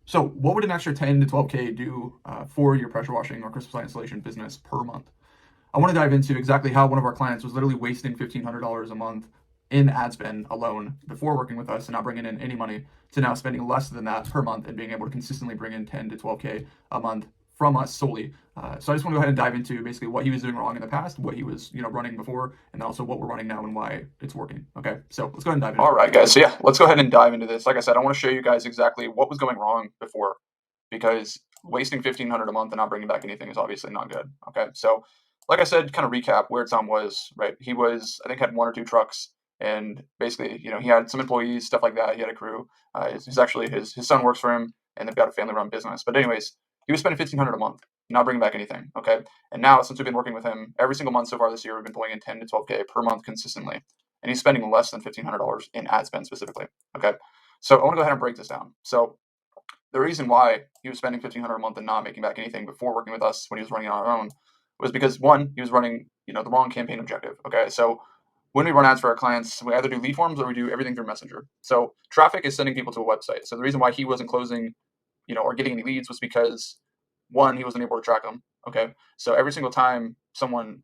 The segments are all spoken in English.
So, what would an extra 10 to 12K do for your pressure washing or crystal installation business per month? I want to dive into exactly how one of our clients was literally wasting $1,500 a month in ad spend alone before working with us and not bringing in any money to now spending less than that per month and being able to consistently bring in 10 to 12K a month from us solely. So I just want to go ahead and dive into basically what he was doing wrong in the past, what he was running before, and then also what we're running now and why it's working. Okay, so let's go ahead and dive into All it. right, guys. So yeah, let's go ahead and dive into this. Like I said, I want to show you guys exactly what was going wrong before, because wasting 1,500 a month and not bringing back anything is obviously not good. Okay, so like I said, kind of recap where Tom was. Right, he was I think had one or two trucks, and basically he had some employees, stuff like that. He had a crew. He's actually his son works for him, and they've got a family run business. But anyways, he was spending 1,500 a month, not bringing back anything. Okay, and now since we've been working with him every single month so far this year, we've been pulling in 10 to 12K per month consistently, and he's spending less than $1,500 in ad spend specifically. Okay, so I want to go ahead and break this down. So the reason why he was spending 1,500 a month and not making back anything before working with us when he was running on our own was because one, he was running the wrong campaign objective. Okay, so when we run ads for our clients, we either do lead forms or we do everything through Messenger. So traffic is sending people to a website. So the reason why he wasn't closing, or getting any leads was because one, he wasn't able to track them. Okay, so every single time someone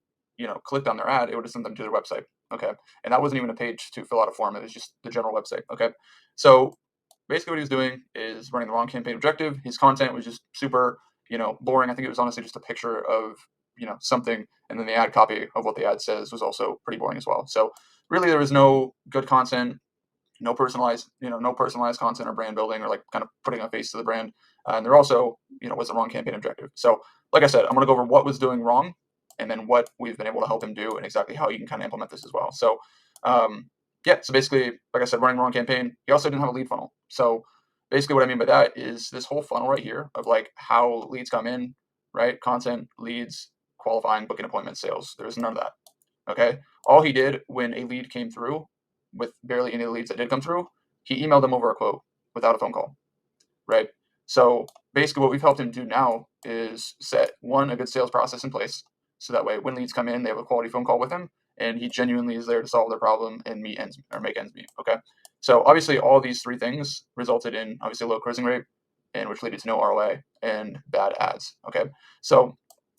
clicked on their ad, it would have sent them to their website. Okay, and that wasn't even a page to fill out a form. It was just the general website. Okay, so basically what he was doing is running the wrong campaign objective. His content was just super, boring. I think it was honestly just a picture of, something, and then the ad copy of what the ad says was also pretty boring as well. So really, there was no good content, no personalized content or brand building or like kind of putting a face to the brand. And there also, was the wrong campaign objective. So, like I said, I'm going to go over what was doing wrong, and then what we've been able to help him do, and exactly how you can kind of implement this as well. So, yeah. So basically, like I said, running the wrong campaign. He also didn't have a lead funnel. So basically, what I mean by that is this whole funnel right here of like how leads come in, right? Content, leads, qualifying, booking appointments, sales. There's none of that. Okay. All he did when a lead came through, with barely any leads that did come through, he emailed them over a quote without a phone call, right? So basically, what we've helped him do now is set one, a good sales process in place, so that way when leads come in, they have a quality phone call with him, and he genuinely is there to solve their problem and meet ends or make ends meet. Okay, so obviously, all these three things resulted in obviously low closing rate, and which led to no ROI and bad ads. Okay, so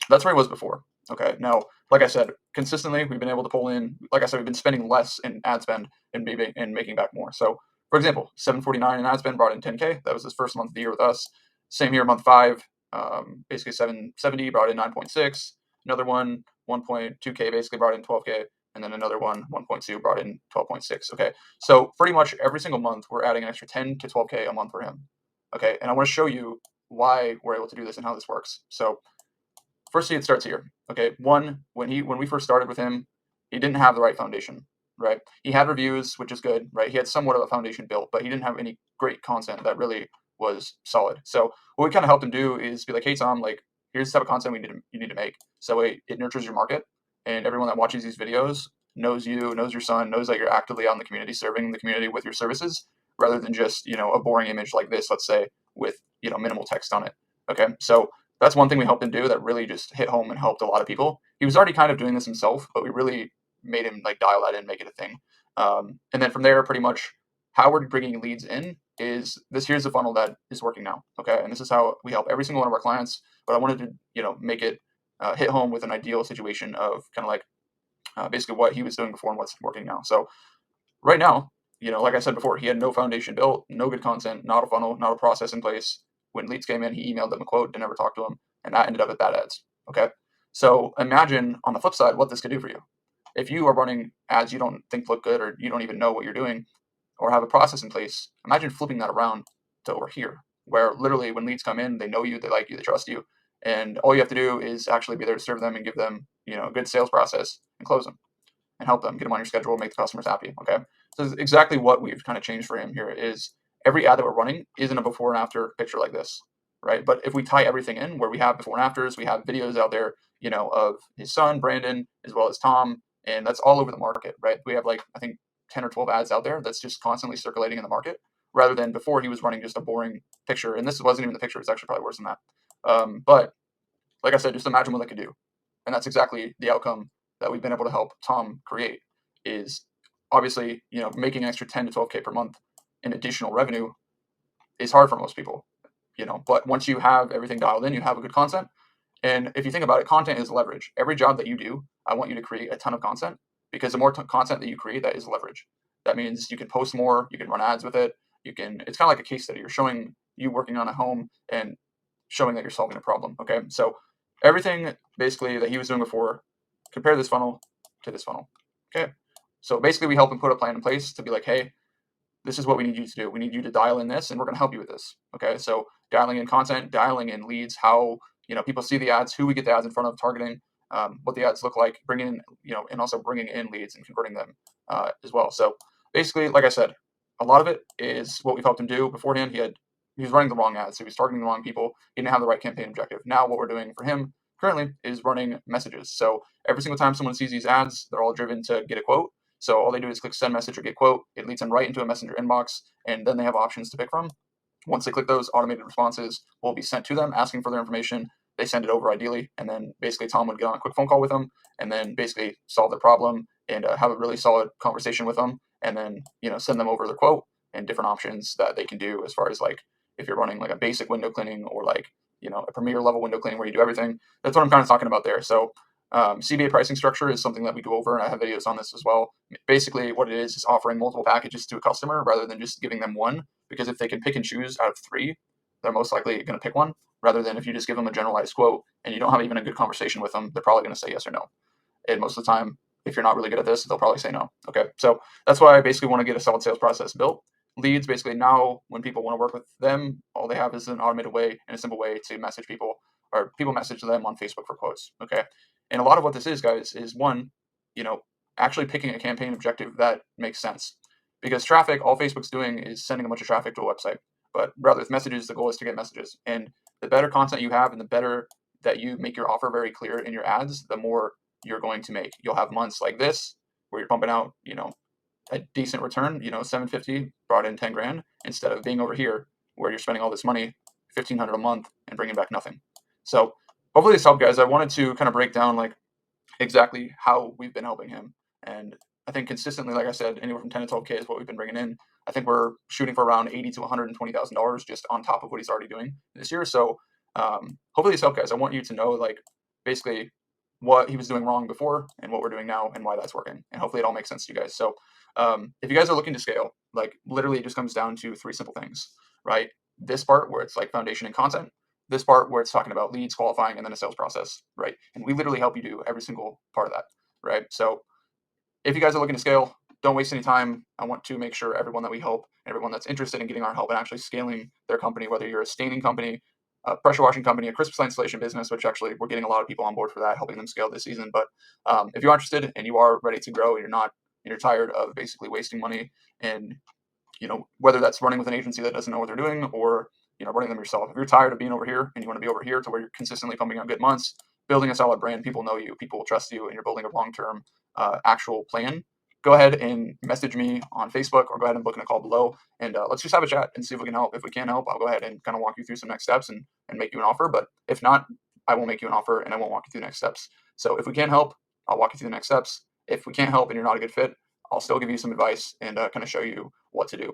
that's where he was before. Okay, now like I said, consistently we've been able to pull in. Like I said, we've been spending less in ad spend and making back more. So for example, 749 in ad spend brought in 10K. That was his first month of the year with us. Same year, month five, basically 770 brought in 9.6. Another one, 1.2K basically brought in 12K. And then another one, 1.2 brought in 12.6. Okay. So pretty much every single month, we're adding an extra 10 to 12K a month for him. Okay. And I want to show you why we're able to do this and how this works. So firstly, it starts here. Okay. One, when we first started with him, he didn't have the right foundation, right? He had reviews, which is good, right? He had somewhat of a foundation built, but he didn't have any great content that really was solid. So what we kind of helped him do is be like, hey Tom, like here's the type of content you need to make. So it nurtures your market, and everyone that watches these videos knows you, knows your son, knows that you're actively out in the community, serving the community with your services, rather than just a boring image like this, let's say, with minimal text on it. Okay, so that's one thing we helped him do that really just hit home and helped a lot of people. He was already kind of doing this himself, but we really made him like dial that in, make it a thing. And then from there, pretty much how we're bringing leads in is this. Here's the funnel that is working now. Okay, and this is how we help every single one of our clients. But I wanted to make it hit home with an ideal situation of kind of like basically what he was doing before and what's working now. So right now, like I said before, he had no foundation built, no good content, not a funnel, not a process in place. When leads came in, he emailed them a quote and never talked to them, and that ended up at bad ads. Okay, so imagine on the flip side what this could do for you. If you are running ads you don't think look good, or you don't even know what you're doing, or have a process in place, imagine flipping that around to over here, where literally when leads come in, they know you, they like you, they trust you, and all you have to do is actually be there to serve them and give them, a good sales process and close them and help them get them on your schedule, make the customers happy. Okay, so this is exactly what we've kind of changed for him here. Is every ad that we're running isn't a before and after picture like this, right? But if we tie everything in, where we have before and afters, we have videos out there, of his son Brandon as well as Tom, and that's all over the market, right? We have like I think 10 or 12 ads out there that's just constantly circulating in the market, rather than before he was running just a boring picture. And this wasn't even the picture; it's actually probably worse than that. But like I said, just imagine what that could do, and that's exactly the outcome that we've been able to help Tom create. Is obviously making an extra 10 to 12K per month in additional revenue is hard for most people. But once you have everything dialed in, you have a good content. And if you think about it, content is leverage. Every job that you do, I want you to create a ton of content, because the more content that you create, that is leverage. That means you can post more, you can run ads with it. It's kind of like a case study. You're showing you working on a home and showing that you're solving a problem. Okay. So everything basically that he was doing before, compare this funnel to this funnel. Okay. So basically we help him put a plan in place to be like, hey, this is what we need you to do. We need you to dial in this, and we're going to help you with this. Okay. So dialing in content, dialing in leads, how, people see the ads, who we get the ads in front of, targeting, what the ads look like, bringing in, and also bringing in leads and converting them as well. So basically, like I said, a lot of it is what we've helped him do beforehand. He was running the wrong ads. So he was targeting the wrong people. He didn't have the right campaign objective. Now what we're doing for him currently is running messages. So every single time someone sees these ads, they're all driven to get a quote. So all they do is click send message or get quote. It leads them right into a messenger inbox, and then they have options to pick from. Once they click those, automated responses will be sent to them asking for their information. They send it over ideally, and then basically Tom would get on a quick phone call with them, and then basically solve their problem and have a really solid conversation with them, and then send them over their quote and different options that they can do as far as like if you're running like a basic window cleaning or like a premier level window cleaning where you do everything. That's what I'm kind of talking about there. So CBA pricing structure is something that we go over, and I have videos on this as well. Basically, what it is offering multiple packages to a customer rather than just giving them one, because if they can pick and choose out of three, they're most likely going to pick one, rather than if you just give them a generalized quote and you don't have even a good conversation with them, they're probably going to say yes or no. And most of the time, if you're not really good at this, they'll probably say no. Okay. So that's why I basically want to get a solid sales process built. Leads, basically now when people want to work with them, all they have is an automated way and a simple way to message people, or people message them on Facebook for quotes. Okay. And a lot of what this is, guys, is one, you know, actually picking a campaign objective that makes sense. Because traffic, all Facebook's doing is sending a bunch of traffic to a website. But rather with messages, the goal is to get messages. And the better content you have and the better that you make your offer very clear in your ads, the more you're going to make. You'll have months like this where you're pumping out, a decent return, 750 brought in 10 grand, instead of being over here where you're spending all this money, 1,500 a month, and bringing back nothing. So hopefully this helped, guys. I wanted to kind of break down like exactly how we've been helping him. And I think consistently, like I said, anywhere from 10 to 12K is what we've been bringing in. I think we're shooting for around $80,000 to $120,000 just on top of what he's already doing this year. So hopefully this helped, guys. I want you to know like basically what he was doing wrong before and what we're doing now and why that's working. And hopefully it all makes sense to you guys. So if you guys are looking to scale, like literally it just comes down to three simple things, right? This part where it's like foundation and content, this part where it's talking about leads, qualifying, and then a sales process, right? And we literally help you do every single part of that, right? So if you guys are looking to scale, don't waste any time. I want to make sure everyone that we help, everyone that's interested in getting our help and actually scaling their company, whether you're a staining company, a pressure washing company, a Christmas light installation business, which actually we're getting a lot of people on board for that, helping them scale this season. But if you're interested and you are ready to grow, and you're tired of basically wasting money, and whether that's running with an agency that doesn't know what they're doing, or running them yourself. If you're tired of being over here and you want to be over here to where you're consistently pumping out good months, building a solid brand, people know you, people will trust you, and you're building a long-term actual plan, go ahead and message me on Facebook, or go ahead and book in a call below, and let's just have a chat and see if we can help. If we can't help, I'll go ahead and kind of walk you through some next steps and make you an offer. But if not, I won't make you an offer and I won't walk you through the next steps. So if we can't help, I'll walk you through the next steps. If we can't help and you're not a good fit, I'll still give you some advice and kind of show you what to do.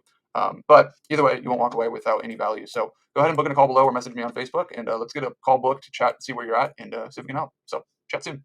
But either way, you won't walk away without any value. So go ahead and book in a call below or message me on Facebook, and let's get a call booked to chat and see where you're at and see if we can help. So chat soon.